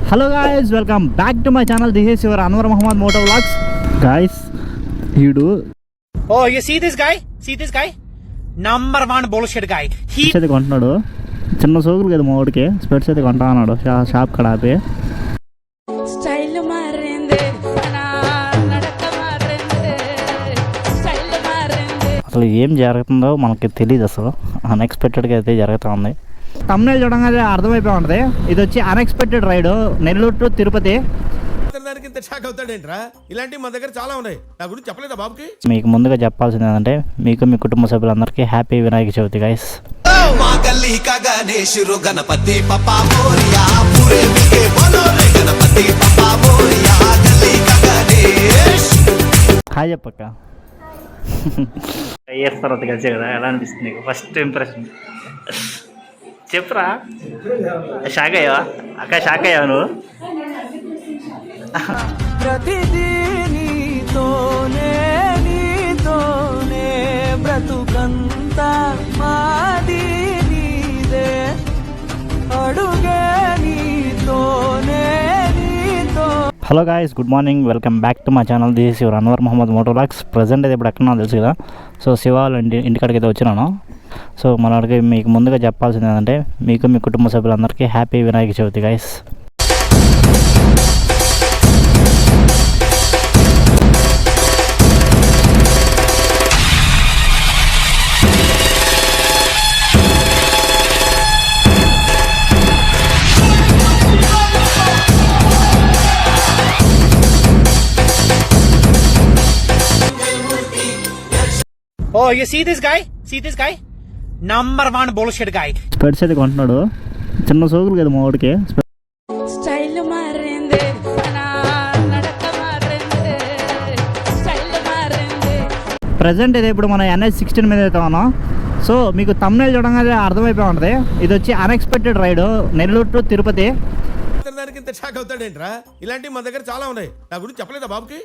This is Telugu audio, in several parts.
Hello guys, welcome back to my channel. This is your Anwar Muhammad Moto Vlogs. Guys, you do. Oh, you see this guy? See this guy? Number one bullshit guy. He అయితే కొంటున్నాడు చిన్న సోకులు కదా మా వాడికి స్పెట్స్ అయితే కొంటా అన్నాడు షాప్ కడ ఆపి. స్టైల్ మారింది నా నడక మారింది స్టైల్ మారింది. అసలు ఏం జరుగుతుందో మనకి తెలియదు, అసలు అన్ఎక్స్పెక్టెడ్గా అయితే జరుగుతుంది. తమ్ముళ్ళు చూడంగానే అర్థమైపోయి ఉంటుంది. ఇది వచ్చి unexpected ride Nellore to Tirupati. దానికి ఇంత షాక్ అవుతాడేంట్రా? ఇలాంటివి మన దగ్గర చాలా ఉన్నాయి. నా గురించి చెప్పలేదా బాబుకి? మీకు ముందుగా చెప్పాల్సింది ఏంటంటే, మీకు మీ కుటుంబ సభ్యులందరికీ హ్యాపీ వినాయక చవితి గైస్. మా గల్లీ కా గణేష్ రు గణపతి పప్పా మోరియా పూరే వికే బోలో రే గణపతి పప్పా మోరియా గల్లీ కా గణేష్. హాయ్ చెప్పక్క. ఇయర్స్ తర్వాత కలిసే కదా, ఎలా అనిపిస్తుంది నీకు? ఫస్ట్ ఇంప్రెషన్ చెప్పురా. షాక్ అయ్యావా అక్క? షాక్ అయ్యావా నువ్వు? ప్రతిదీ నీతోనే నీతోనే బ్రతుకంతా మాది నీదే అడుగే నీతోనే నీతో. Hello guys, good morning, welcome back to my channel. This your Anwar Mohammed moto vlogs. Present అయితే ఇప్పుడు ఎక్కడన్నా తెలుసు కదా, సో శివ వాళ్ళ ఇంటికాడికి అయితే వచ్చినాను. సో మనకి మీకు ముందుగా చెప్పాల్సింది ఏంటంటే, మీకు మీ కుటుంబ సభ్యులందరికీ happy Vinayaka Chavithi guys. Oh, you see this guy? See this guy? Number one bullshit guy. స్పెట్స్ అయితే కొంటున్నాడు చిన్న సోకులు కదా మా వాడికి. స్టైల్ మారింది నా నడక మారింది స్టైల్ మారింది. ప్రజెంట్ అయితే ఇప్పుడు మనం NH16 మీద అయితే ఉన్నాం. సో మీకు తమ్ముళ్ళు చూడంగానే అర్థమైపోయి ఉంటుంది. ఇది వచ్చి unexpected ride Nellore to Tirupati. దానికి ఇంత షాక్ అవుతాడేంట్రా? ఇలాంటివి మన దగ్గర చాలా ఉన్నాయి. నా గురించి చెప్పలేదా బాబుకి?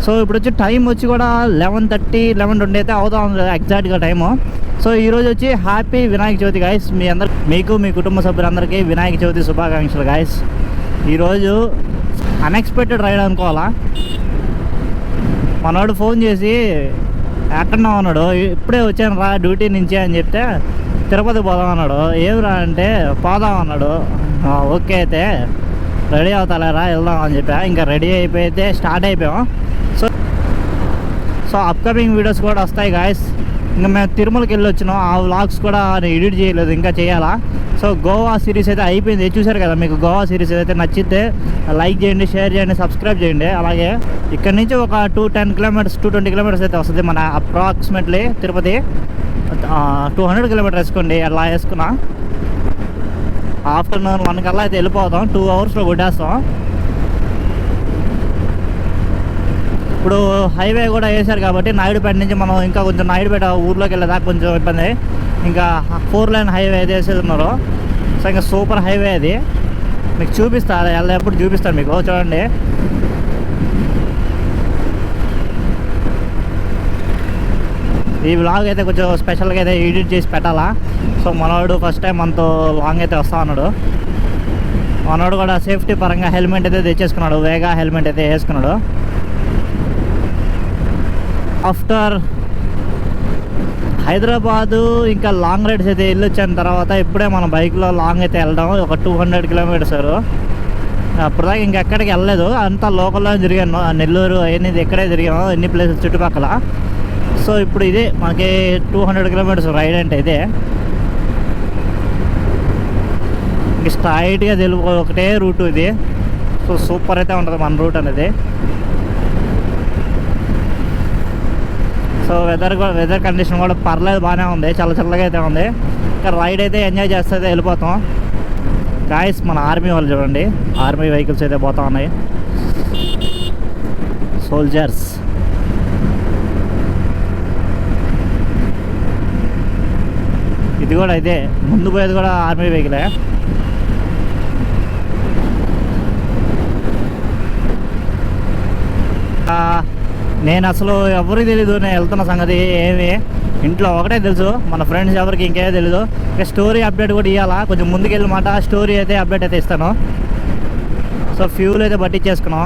సో ఇప్పుడు వచ్చి టైం వచ్చి కూడా 11:30 11:20 అయితే అవుతా ఉంది ఎగ్జాక్ట్గా టైము. సో ఈరోజు వచ్చి హ్యాపీ వినాయక చవితి గాయస్. మీకు మీ కుటుంబ సభ్యులందరికీ వినాయక చవితి శుభాకాంక్షలు గాయస్. ఈరోజు అన్ఎక్స్పెక్టెడ్ రైడ్ అనుకోవాలా. మనోడు ఫోన్ చేసి ఎక్కడన్నా ఉన్నాడు, ఇప్పుడే వచ్చాను రా డ్యూటీ నుంచి అని చెప్తే తిరుపతి పోదాం అన్నాడు. ఏమిరా అంటే పోదాం అన్నాడు. ఓకే అయితే రెడీ అవుతాలేరా వెళ్దాం అని చెప్పా. ఇంకా రెడీ అయిపోయితే స్టార్ట్ అయిపోయాం. సో అప్కమింగ్ వీడియోస్ కూడా వస్తాయి గాయస్. ఇంకా మేము తిరుమలకి వెళ్ళి వచ్చినాం. ఆ వ్లాగ్స్ కూడా నేను ఎడిట్ చేయలేదు, ఇంకా చేయాలా. సో గోవా సిరీస్ అయితే అయిపోయింది, చూసారు కదా. మీకు గోవా సిరీస్ అయితే నచ్చితే లైక్ చేయండి, షేర్ చేయండి, సబ్స్క్రైబ్ చేయండి. అలాగే ఇక్కడ నుంచి ఒక 210 కిలోమీటర్స్ 220 కిలోమీటర్స్ అయితే వస్తుంది మన అప్రాక్సిమేట్లీ తిరుపతి. 200 కిలోమీటర్స్ వేసుకోండి. అలా వేసుకున్నా ఆఫ్టర్నూన్ 1 కల్లా అయితే వెళ్ళిపోతాం. 2 అవర్స్లో కొట్టేస్తాం. ఇప్పుడు హైవే కూడా వేశారు కాబట్టి నాయుడుపేట నుంచి మనం ఇంకా కొంచెం నాయుడుపేట ఊర్లోకి వెళ్ళేదాకా కొంచెం ఇబ్బంది. ఇంకా 4 లైన్ హైవే అయితే వేసేస్తున్నారు. సో ఇంకా సూపర్ హైవే అది. మీకు చూపిస్తారు, ఎప్పుడు చూపిస్తాను మీకు. చూడండి, ఈ వ్లాగ్ అయితే కొంచెం స్పెషల్గా అయితే ఎడిట్ చేసి పెట్టాలా. సో మనోడు ఫస్ట్ టైం మనతో లాంగ్ అయితే వస్తా ఉన్నాడు. మనోడు కూడా సేఫ్టీ పరంగా హెల్మెట్ అయితే తెచ్చేసుకున్నాడు. వేగా హెల్మెట్ అయితే వేసుకున్నాడు. ఆఫ్టర్ హైదరాబాదు ఇంకా లాంగ్ రైడ్స్ అయితే వెళ్ళి వచ్చిన తర్వాత ఇప్పుడే మన బైక్లో లాంగ్ అయితే వెళ్ళడం ఒక 200 కిలోమీటర్స్. అప్పటిదాకా ఇంకెక్కడికి వెళ్ళలేదు, అంతా లోకల్లో తిరిగాను. నెల్లూరు అనేది ఎక్కడే తిరిగాము, ఎన్ని ప్లేసెస్ చుట్టుపక్కల. సో ఇప్పుడు ఇదే మనకి 200 కిలోమీటర్స్ రైడ్ అంటే ఇదే. ఇంక స్ట్రైట్గా తెలుగు ఒకటే రూట్ ఇది. సో సూపర్ అయితే ఉంటుంది మన రూట్ అనేది. సో వెదర్ కండిషన్ కూడా పర్లేదు, బాగానే ఉంది, చాలా చల్లగా అయితే ఉంది. ఇంకా రైడ్ అయితే ఎంజాయ్ చేస్తే వెళ్ళిపోతాం గాయస్. మన ఆర్మీ వాళ్ళు చూడండి, ఆర్మీ వెహికల్స్ అయితే పోతా ఉన్నాయి. సోల్జర్స్. ఇది కూడా అయితే ముందు పోయేది కూడా ఆర్మీ వెహికలే. నేను అసలు ఎవరికి తెలీదు నేను వెళ్తున్న సంగతి ఏమి. ఇంట్లో ఒకటే తెలుసు, మన ఫ్రెండ్స్ ఎవరికి ఇంకేదో తెలీదు. ఇంకా స్టోరీ అప్డేట్ కూడా ఇవ్వాలా, కొంచెం ముందుకెళ్ళి మాట స్టోరీ అయితే అప్డేట్ అయితే ఇస్తాను. సో ఫ్యూల్ అయితే పట్టించేసుకున్నాం.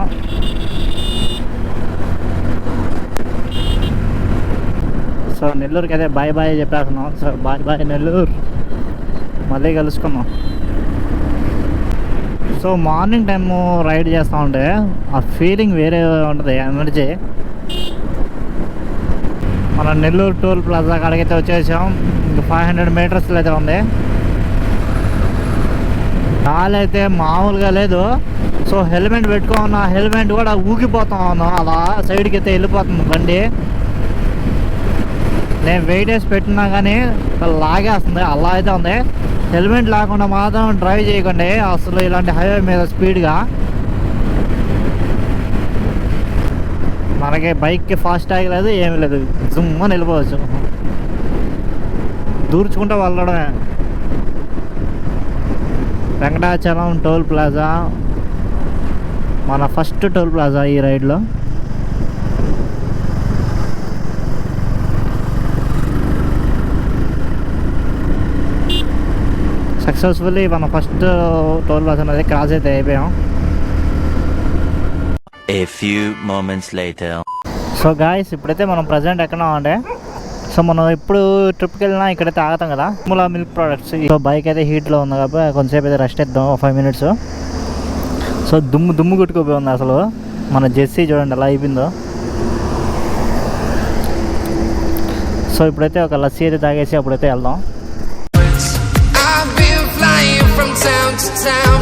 సో నెల్లూరుకి అయితే బాయ్ బాయ్ చెప్పేస్తున్నాం. సో బాయ్ బాయ్ నెల్లూరు, మళ్ళీ కలుసుకున్నాం. సో మార్నింగ్ టైము రైడ్ చేస్తూ ఉంటే ఆ ఫీలింగ్ వేరే ఉంటుంది, ఎనర్జీ. మన నెల్లూరు టోల్ ప్లాజా కాడికైతే వచ్చేసాం. ఇంకా 500 మీటర్స్లో అయితే ఉంది. గాలి అయితే మామూలుగా లేదు. సో హెల్మెట్ పెట్టుకున్న హెల్మెట్ కూడా ఊగిపోతా ఉన్నాం, అలా సైడ్కి అయితే వెళ్ళిపోతుంది బండి. నేను వెయిటేజ్ పెట్టినా కానీ లాగేస్తుంది, అలా అయితే ఉంది. హెల్మెట్ లేకుండా మాత్రం డ్రైవ్ చేయకండి అసలు ఇలాంటి హైవే మీద స్పీడ్గా. మనకి బైక్కి ఫాస్ట్ ట్యాగ్ లేదు, ఏమీ లేదు, జుమ్ అని వెళ్ళిపోవచ్చు, దూర్చుకుంటూ వెళ్ళడమే. వెంకటాచలం టోల్ ప్లాజా మన ఫస్ట్ టోల్ ప్లాజా ఈ రైడ్లో. సక్సెస్ఫుల్లీ మన ఫస్ట్ టోల్ ప్లాజా అనేది క్రాస్ అయితే అయిపోయాం. A few moments later. So guys ఇప్పుడైతే మనం ప్రజెంట్ ఎక్కడ అంటే, సో మనం ఎప్పుడు ట్రిప్కి వెళ్ళినా ఇక్కడైతే ఆగుతాం కదా, ములా మిల్క్ ప్రోడక్ట్స్. సో బైక్ అయితే హీట్లో ఉంది కాబట్టి కొంచెంసేపు అయితే రెస్ట్ ఇద్దాం, 5 మినిట్స్. సో దుమ్ము కొట్టుకుపోయి ఉంది అసలు. మన జెర్సీ చూడండి ఎలా అయిపోయిందో. సో ఇప్పుడైతే ఒక లస్సీ అయితే తాగేసి అప్పుడైతే వెళ్దాం. I've been flying from town to town,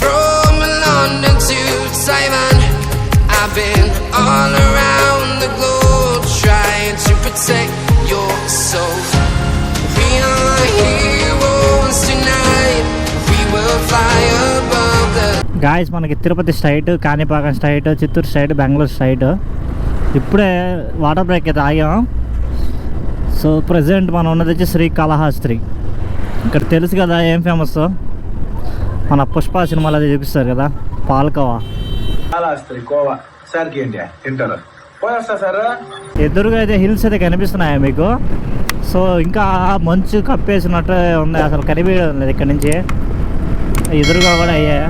from London to Taiwan. I've been all around the globe trying to protect your soul. We are heroes tonight. We will fly above the. Guys మనకి Tirupati straight, Kanipakam straight, Chittoor straight, Bengaluru straight. ఇప్పుడే వాటర్ బ్రేక్ అయితే ఆగాం. సో ప్రజెంట్ మనం ఉన్నది వచ్చి శ్రీకాళహస్తి. ఇక్కడ తెలుసు కదా ఏం ఫేమస్, మన పుష్ప సినిమాలో అది చూపిస్తారు కదా, పాల్కోవా. ఎదురుగా అయితే హిల్స్ అయితే కనిపిస్తున్నాయా మీకు? సో ఇంకా మంచు కప్పేసినట్టు ఉంది, అసలు కనిపించడం లేదు ఇక్కడ నుంచి. ఎదురుగా కూడా అయ్యాయి.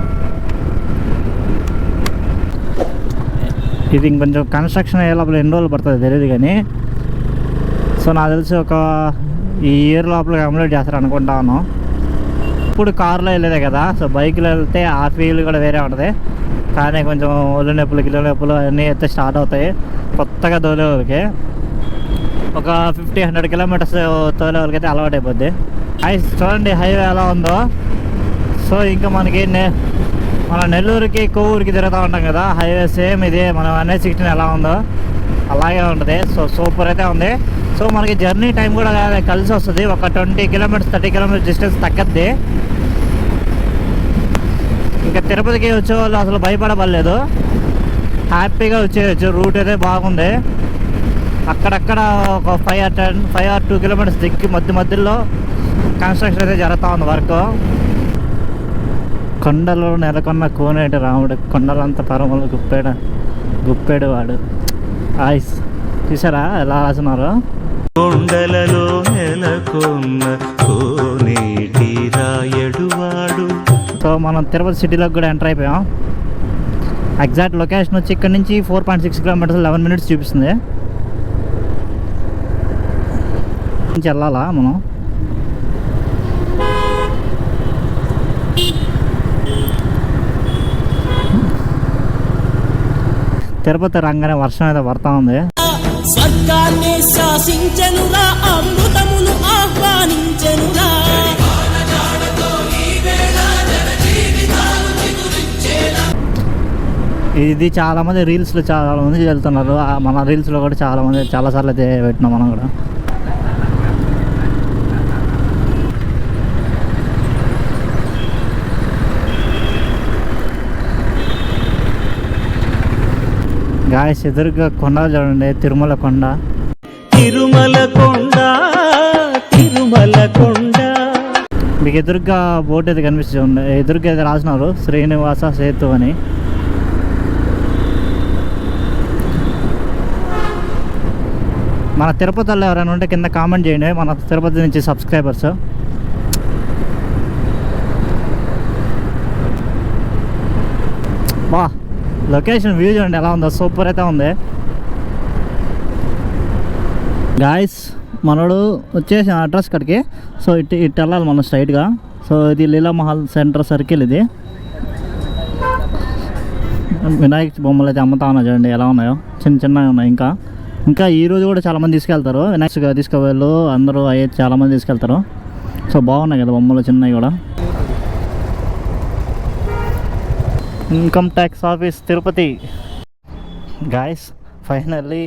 ఇది ఇంకొంచెం కన్స్ట్రక్షన్ అయ్యే లోపల ఎన్ని రోజులు పడుతుంది తెలియదు కానీ, సో నాకు తెలిసి ఒక ఈ ఇయర్ లోపల కంప్లీట్ చేస్తారు అనుకుంటాను. ఇప్పుడు కారులో వెళ్ళేదే కదా, సో బైక్లో వెళ్తే ఆ ఫీల్ కూడా వేరే ఉంటుంది. కానీ కొంచెం ఒళ్ళు నొప్పులు, కిలో నొప్పులు అన్నీ అయితే స్టార్ట్ అవుతాయి కొత్తగా తోలే వాళ్ళకి. ఒక 50-100 కిలోమీటర్స్ తోలే వాళ్ళకి అయితే అలవాటు అయిపోద్ది. చూడండి హైవే ఎలా ఉందో. సో ఇంకా మనకి మన నెల్లూరుకి కొవ్వూరుకి తిరుగుతూ ఉంటాం కదా, హైవే సేమ్ ఇదే మన 116 ఎలా ఉందో అలాగే ఉంటుంది. సో సూపర్ అయితే ఉంది. సో మనకి జర్నీ టైం కూడా కలిసి వస్తుంది. ఒక 20 కిలోమీటర్స్ 30 కిలోమీటర్స్ డిస్టెన్స్ తగ్గద్ది. ఇంకా తిరుపతికి వచ్చే వాళ్ళు అసలు భయపడబడలేదు, హ్యాపీగా వచ్చేయచ్చు. రూట్ అయితే బాగుంది. అక్కడక్కడ ఒక 5 or 2 కిలోమీటర్స్ దిక్కి మధ్యలో కన్స్ట్రక్షన్ అయితే జరుగుతూ ఉంది వర్క్. కొండలో నెలకొన్న కోనేటి రాముడు, కొండలంతా పరమలు గుప్పాడు వాడు. ఐస్ చూసారా ఎలా రాస్తున్నారు? కొండలలో నెలకొన్న కోనేటి రాయడు వాడు. సో మనం తిరుపతి సిటీలోకి కూడా ఎంటర్ అయిపోయాం. ఎగ్జాక్ట్ లొకేషన్ వచ్చి ఇక్కడ నుంచి 4.6 కిలోమీటర్స్ 11 మినిట్స్ చూపిస్తుంది. నుంచి వెళ్ళాలా మనం? తిరుపతి రంగానే వర్షం అయితే పడతా ఉంది. స్వర్గాన్ని శాసించెనురా, అమృతమును ఆహ్వానించెనురా. ఇది చాలామంది రీల్స్లో చాలామంది వెళ్తున్నారు. మన రీల్స్లో కూడా చాలామంది చాలాసార్లు అయితే పెట్టినాం మనం కూడా. గాయస్ ఎదురుగా కొండ చూడండి, తిరుమల కొండ. తిరుమల కొండ, తిరుమల కొండ. మీకు ఎదురుగా బోట్ అయితే కనిపిస్తుంది, ఎదురుగా అయితే రాసినారు శ్రీనివాస సేతు అని. మన తిరుపతిలో ఎవరైనా ఉంటే కింద కామెంట్ చేయండి, మన తిరుపతి నుంచి సబ్స్క్రైబర్స్. బా లొకేషన్ వ్యూ చూడండి ఎలా ఉందో, సూపర్ అయితే ఉంది గాయస్. మనోడు వచ్చేసి అడ్రస్ కాడికి, సో ఇటు వెళ్ళాలి మనం స్ట్రైట్గా. సో ఇది లీలామహల్ సెంటర్ సర్కిల్. ఇది వినాయక బొమ్మలు అయితే అమ్ముతా ఉన్నాయి చూడండి ఎలా ఉన్నాయో, చిన్నగా ఉన్నాయి. ఇంకా ఈరోజు కూడా చాలామంది తీసుకెళ్తారు, వినాయక తీసుకువెళ్ళు అందరూ అయ్యే చాలామంది తీసుకెళ్తారు. సో బాగున్నాయి కదా బొమ్మలు చిన్నవి కూడా. Income tax office Tirupati guys. Finally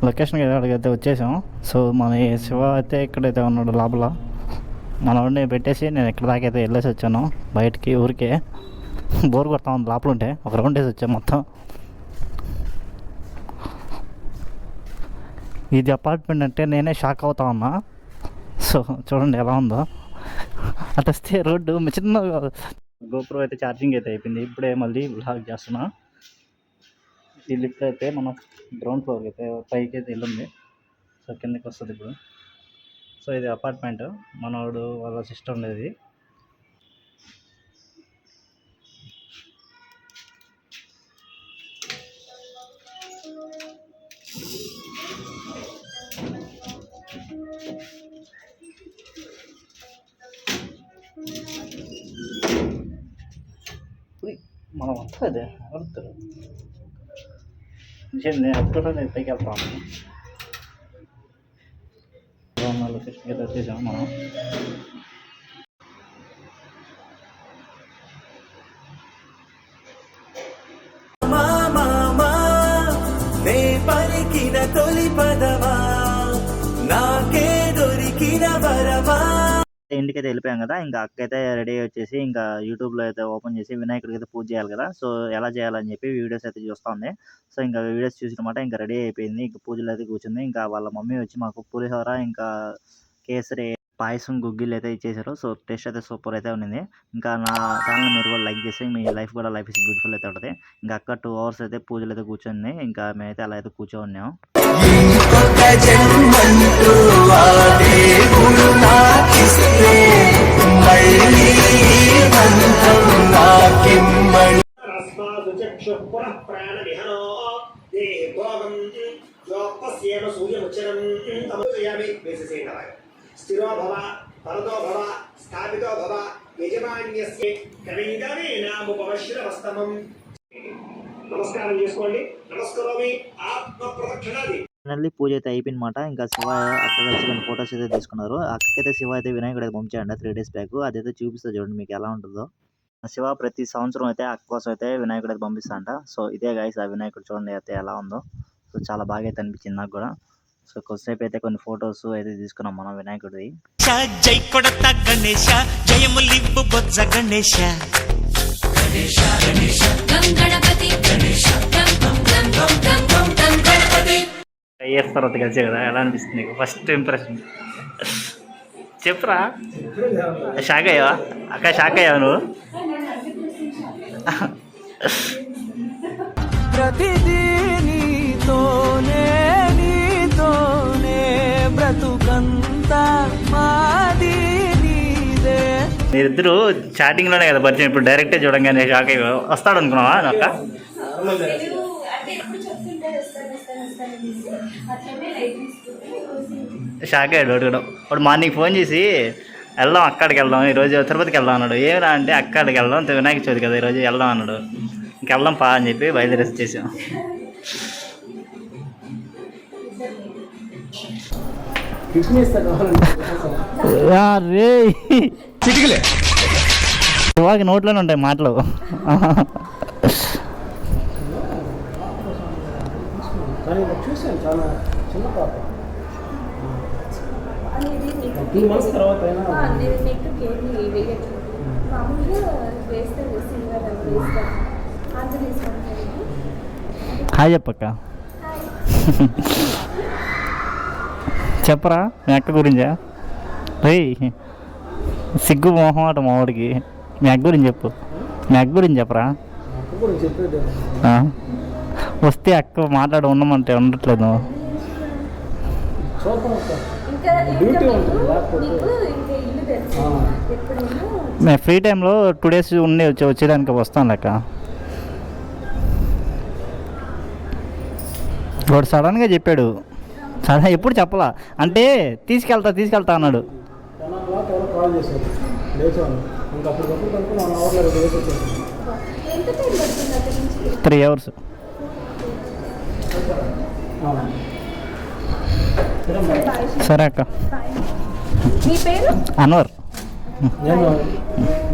లొకేషన్కి అడిగితే వచ్చేసాం. సో మన శివ అయితే ఇక్కడైతే ఉన్నాడు లోపల. మనోడిని పెట్టేసి నేను ఇక్కడ దాకైతే వెళ్ళేసి వచ్చాను బయటికి. ఊరికే బోర్ కొడతా ఉంది లోపల ఉంటే, ఒక రౌండ్ వేసి వచ్చాను మొత్తం. ఇది అపార్ట్మెంట్ అంటే నేనే షాక్ అవుతా ఉన్నా. సో చూడండి ఎలా ఉందో. అటు వస్తే రోడ్డు చిన్న గోప్రో అయితే ఛార్జింగ్ అయితే అయిపోయింది. ఇప్పుడే మళ్ళీ బ్లాగ్ చేస్తున్నా. ఈ లిఫ్ట్ అయితే మనం గ్రౌండ్ ఫ్లోర్కి అయితే పైకి అయితే వెళ్ళింది. సో కిందకి వస్తుంది ఇప్పుడు. సో ఇది అపార్ట్మెంట్, మనోడు వాళ్ళ సిస్టర్ ఉండేది. మనం అంతా అదే అడుగుతారు. నేను అప్పుడు నేను పైకి వెళ్తాను. లొకేషన్కి అయితే వచ్చేసాము మనం. పలికిన తొలి పదమా నాకే దొరికిన వరమా. ఇంటికి అయితే వెళ్ళిపోయాం కదా. ఇంకా అక్క అయితే రెడీ వచ్చేసి ఇంకా యూట్యూబ్లో అయితే ఓపెన్ చేసి వినాయకుడికి అయితే పూజ చేయాలి కదా. సో ఎలా చేయాలని చెప్పి వీడియోస్ అయితే చూస్తూ ఉంది. సో ఇంకా వీడియోస్ చూసినమాట ఇంకా రెడీ అయిపోయింది. ఇంకా పూజలు అయితే కూర్చుంది. ఇంకా వాళ్ళ మమ్మీ వచ్చి మాకు పులిహోర ఇంకా కేసరి పాయసం గుగ్గిలు అయితే ఇచ్చేసారు. సో టేస్ట్ అయితే సూపర్ అయితే ఉన్నింది. ఇంకా నా ఛానల్ మీరు కూడా లైక్ చేసి మీ లైఫ్ కూడా లైఫ్ ఇస్ బ్యూటిఫుల్ అయితే ఉంటుంది. ఇంకా అక్క 2 hours అయితే పూజలు అయితే కూర్చొని ఇంకా మేమైతే అలా అయితే కూర్చోన్నాం. స్థిరో భవ పరతో భవ స్థాపితో భవ యజమాన్యస్య కవింగమేనాముపవశ్రవస్తమం. నమస్కారం చేసుకోండి. నమస్కారమి ఆత్మ ప్రదక్షిణాది. ఫైనల్లీ పూజ అయితే అయిపోయినమాట. ఇంకా శివ అక్కడ వచ్చి కొన్ని ఫొటోస్ అయితే తీసుకున్నారు. అక్కడైతే శివ అయితే వినాయకుడు అయితే పంపించాడు 3 days బ్యాక్. అదైతే చూపిస్తా చూడండి మీకు ఎలా ఉంటుందో. శివ ప్రతి సంవత్సరం అయితే అక్క కోసం అయితే వినాయకుడు అయితే పంపిస్తాంట. సో ఇదే గైస్ ఆ వినాయకుడు చూడండి అయితే ఎలా ఉందో. సో చాలా బాగా అయితే అనిపించింది నాకు కూడా. సో కొద్దిసేపు అయితే కొన్ని ఫొటోస్ అయితే తీసుకున్నాం మనం వినాయకుడిది. జై కొడత గణేశ జయములివ్వు బొజ్జ గణేశ ఇయర్స్ తర్వాత కలిసే కదా, ఎలా అనిపిస్తుంది నీకు ఫస్ట్ ఇంప్రెషన్ చెప్పురా. షాక్ అయ్యావా అక్క? షాక్ అయ్యావా నువ్వు? ప్రతిదీ నీతోనే నీతోనే బ్రతుకంతా మాది నీదే. మీరిద్దరు చాటింగ్ లోనే కదా పరిచయం, ఇప్పుడు డైరెక్టే చూడంగానే షాక్ అయ్యా. వస్తాడు అనుకున్నావా అక్క? షాక్ అయ్యాడు వాడు. వాడు మార్నింగ్ ఫోన్ చేసి వెళ్దాం అక్కడికి వెళ్దాం, ఈరోజు తిరుపతికి వెళ్దాం అన్నాడు. ఏమరా అంటే అక్కడికి వెళ్దాం, వినాయక చవితి కదా ఈరోజు వెళ్దాం అన్నాడు. ఇంకెళ్దాం పా అని చెప్పి బయలుదేరేసి చేసాం. రే శివాకి నోట్లోనే ఉంటాయి మాటలు. చూసాను చాలా చిన్న పాప 2 months తర్వాత హాయ్ చెప్పక్క. చెప్పరా మీ అక్క గురించా? రే సిగ్గు మొహం అట మావాడికి. మీ అక్క గురించి చెప్పు, మీ అక్క గురించి చెప్పరా. వస్తే అక్క మాట్లాడి ఉండమంటే ఉండట్లేదు. మేము ఫ్రీ టైంలో 2 days ఉండి వచ్చేదానికి వస్తాను లెక్క. వాడు సడన్గా చెప్పాడు. సడన్ ఎప్పుడు చెప్పలా, అంటే తీసుకెళ్తా అన్నాడు. 10 o'clock ఎవరో కాల్ చేశారు, లేచాను. ఇంకా అప్పటికప్పుడు కనుక 1 hourలో రెడీ చేసి వచ్చేసాను. 3 hours. సరే అక్క. మీ పేరు? అన్వర్. నేను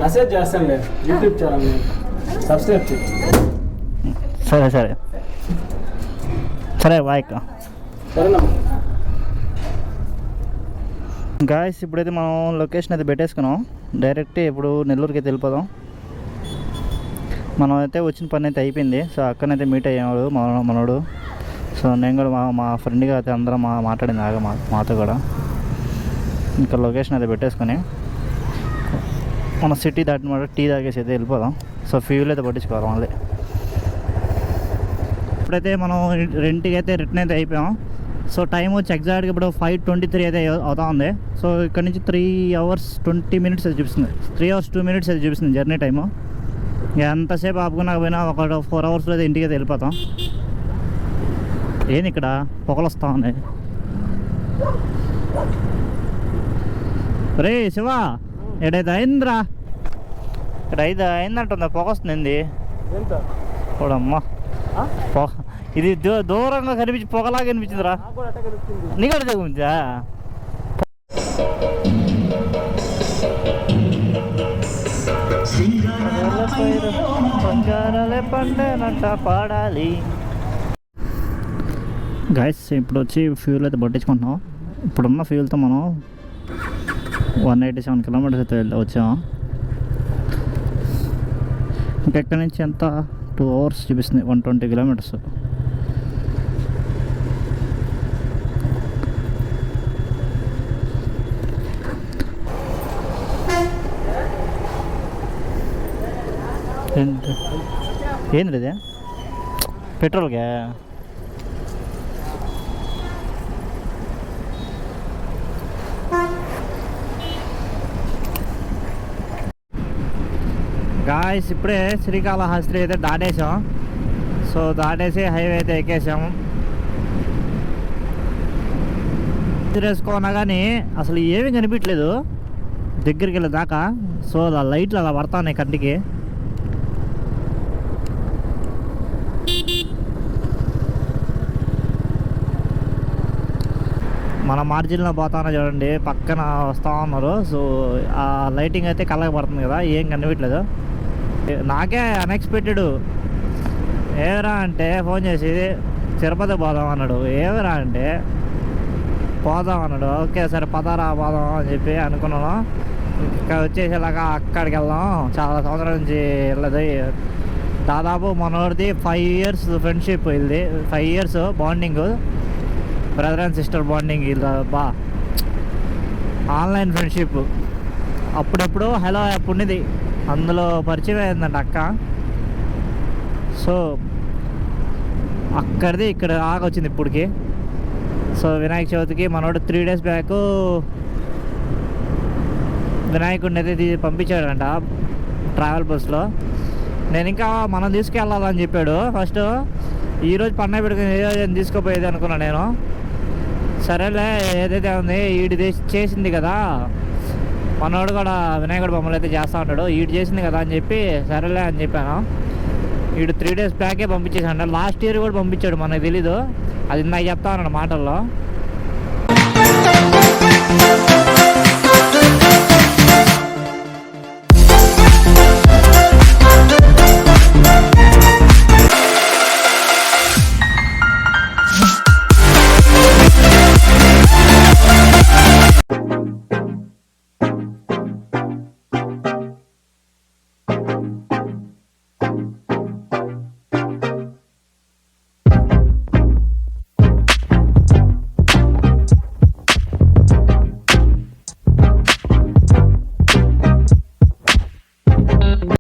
మెసేజ్ చేస్తానులే, యూట్యూబ్ ఛానల్ సబ్స్క్రైబ్ చేయి. సరే బాయ్ అక్క. సరేనా? గాయస్ ఇప్పుడైతే మనం లొకేషన్ అయితే పెట్టేసుకున్నాం. డైరెక్ట్ ఇప్పుడు నెల్లూరుకి అయితే వెళ్ళిపోదాం. మనం అయితే వచ్చిన పని అయితే అయిపోయింది. సో అక్కడనైతే మీట్ అయ్యాడు మనోడు. సో నేను కూడా మా ఫ్రెండ్గా అయితే అందరం మాట్లాడింది మాతో కూడా. ఇంకా లొకేషన్ అయితే పెట్టేసుకొని మన సిటీ దాటిన మాట టీ తాగేసి అయితే వెళ్ళిపోదాం. సో ఫ్యూల్ అయితే పట్టించుకోవాలి మళ్ళీ. ఇప్పుడైతే మనం రెంట్కి అయితే రిటర్న్ అయితే అయిపోయాం. సో టైం వచ్చి ఎగ్జాక్ట్గా ఇప్పుడు 5:23 అయితే అవుతా ఉంది. సో ఇక్కడ నుంచి 3 hours 20 minutes అయితే చూపిస్తుంది. 3 hours 2 minutes అయితే చూపిస్తుంది జర్నీ టైము. ఎంతసేపు ఆపుకున్నా పోయినా ఒక 4 hours అయితే ఇంటికి అయితే వెళ్ళిపోతాం. ఏంది ఇక్కడ పొగలు వస్తూ ఉన్నాయి. రే శివ, ఎడైతే అయిందిరా, ఇక్కడ అయిందంటుందా, పొగ వస్తుంది. చూడమ్మా పొగ, ఇది దూరంగా కనిపించి పొగలాగా అనిపించిందిరా. నీకు అడితే గురించా? పండేనంట పాడాలి. గైస్ ఇప్పుడు వచ్చి ఫ్యూల్ అయితే పట్టించుకుంటున్నాం. ఇప్పుడున్న ఫ్యూల్తో మనం 187 kilometers అయితే వచ్చాము. ఇంకెక్కడి నుంచి ఎంత 2 hours చూపిస్తుంది, 120 kilometers. ఏంది ఇది పెట్రోల్గా? గాయస్ ఇప్పుడే శ్రీకాళహస్తి అయితే దాటేసాం. సో దాటేసి హైవే అయితే ఎక్కేసాము. వేసుకోనా కానీ అసలు ఏమీ కనిపించలేదు దగ్గరికి వెళ్ళే దాకా. సో అలా లైట్లు అలా పడతాయి కంటికి. మన మార్జిన్లో పోతానో చూడండి, పక్కన వస్తూ ఉన్నారు. సో ఆ లైటింగ్ అయితే కళ్ళకి పడుతుంది కదా, ఏం కనిపించలేదు. నాకే అన్ఎక్స్పెక్టెడ్. ఏవరా అంటే ఫోన్ చేసి తిరుపతి పోదాం అన్నాడు. ఏవరా అంటే పోదాం అన్నాడు. ఓకే సరే పదారా పోదాం అని చెప్పి అనుకున్నాను. ఇక్కడ వచ్చేసేలాగా అక్కడికి వెళ్దాం. చాలా సంవత్సరాల నుంచి వెళ్ళదు. దాదాపు మనోడిది 5 years ఫ్రెండ్షిప్. ఇది 5 years bonding, brother and sister bonding. ఇది బా ఆన్లైన్ ఫ్రెండ్షిప్. అప్పుడప్పుడు హలో యాప్ ఉండేది, అందులో పరిచయం అయిందంట అక్క. సో అక్కడిది ఇక్కడ ఆగొచ్చింది ఇప్పటికి. సో వినాయక చవితికి మనోడు 3 days బ్యాక్ వినాయకుడిని అయితే పంపించాడంట ట్రావెల్ బస్లో. నేను ఇంకా మనం తీసుకెళ్ళాలని చెప్పాడు. ఫస్ట్ ఈరోజు పండగ పెట్టుకుని ఈరోజు తీసుకుపోయేది అనుకున్నా నేను. సరేలే ఏదైతే ఉంది ఈడు చేసింది కదా, మనోడు కూడా వినాయకుడు బొమ్మలు అయితే చేస్తూ ఉంటాడు, ఈడు చేసింది కదా అని చెప్పి సరేలే అని చెప్పాను. ఈడు 3 days బ్యాకే పంపించేసాడు. లాస్ట్ ఇయర్ కూడా పంపించాడు, మనకు తెలీదు. అది నాకు చెప్తా ఉన్నాడు మాటల్లో.